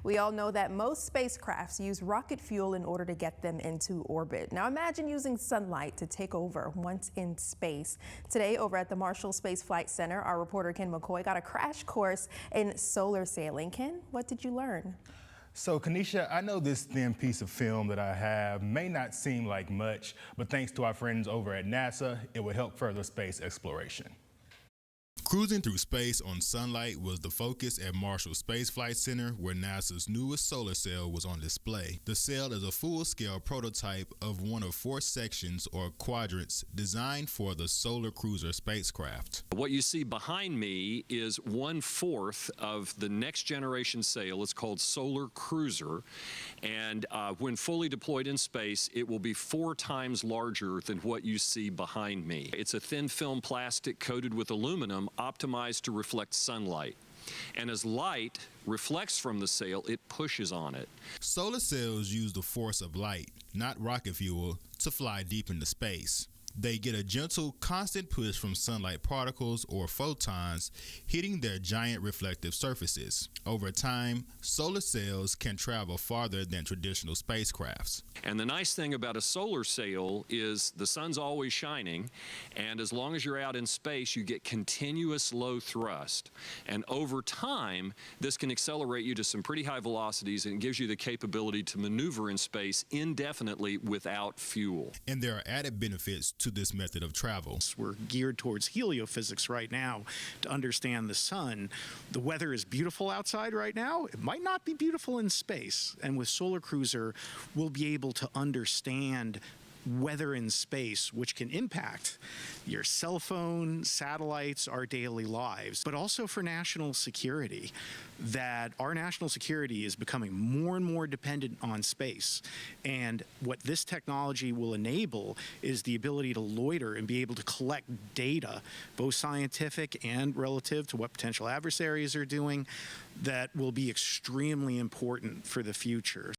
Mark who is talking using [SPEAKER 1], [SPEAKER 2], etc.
[SPEAKER 1] We all know that most spacecrafts use rocket fuel in order to get them into orbit. Now imagine using sunlight to take over once in space. Today over at the Marshall Space Flight Center, our reporter Ken McCoy got a crash course in solar sailing. Ken, what did you learn?
[SPEAKER 2] So, Kanisha, I know this thin piece of film that I have may not seem like much, but thanks to our friends over at NASA, it will help further space exploration.
[SPEAKER 3] Cruising through space on sunlight was the focus at Marshall Space Flight Center, where NASA's newest solar sail was on display. The sail is a full-scale prototype of one of 4 sections, or quadrants, designed for the Solar Cruiser spacecraft.
[SPEAKER 4] What you see behind me is 1/4 of the next generation sail. It's called Solar Cruiser, and when fully deployed in space, it will be 4 times larger than what you see behind me. It's a thin film plastic coated with aluminum, optimized to reflect sunlight. And as light reflects from the sail, it pushes on it.
[SPEAKER 3] Solar sails use the force of light, not rocket fuel, to fly deep into space. They get a gentle, constant push from sunlight particles or photons hitting their giant reflective surfaces. Over time, solar sails can travel farther than traditional spacecrafts.
[SPEAKER 4] And the nice thing about a solar sail is the sun's always shining, and as long as you're out in space, you get continuous low thrust. And over time, this can accelerate you to some pretty high velocities, and it gives you the capability to maneuver in space indefinitely without fuel.
[SPEAKER 3] And there are added benefits to this method of travel.
[SPEAKER 5] We're geared towards heliophysics right now to understand the sun. The weather is beautiful outside right now. It might not be beautiful in space. And with Solar Cruiser, we'll be able to understand weather in space, which can impact your cell phone, satellites, our daily lives, but also for national security, that our national security is becoming more and more dependent on space. And what this technology will enable is the ability to loiter and be able to collect data, both scientific and relative to what potential adversaries are doing, that will be extremely important for the future.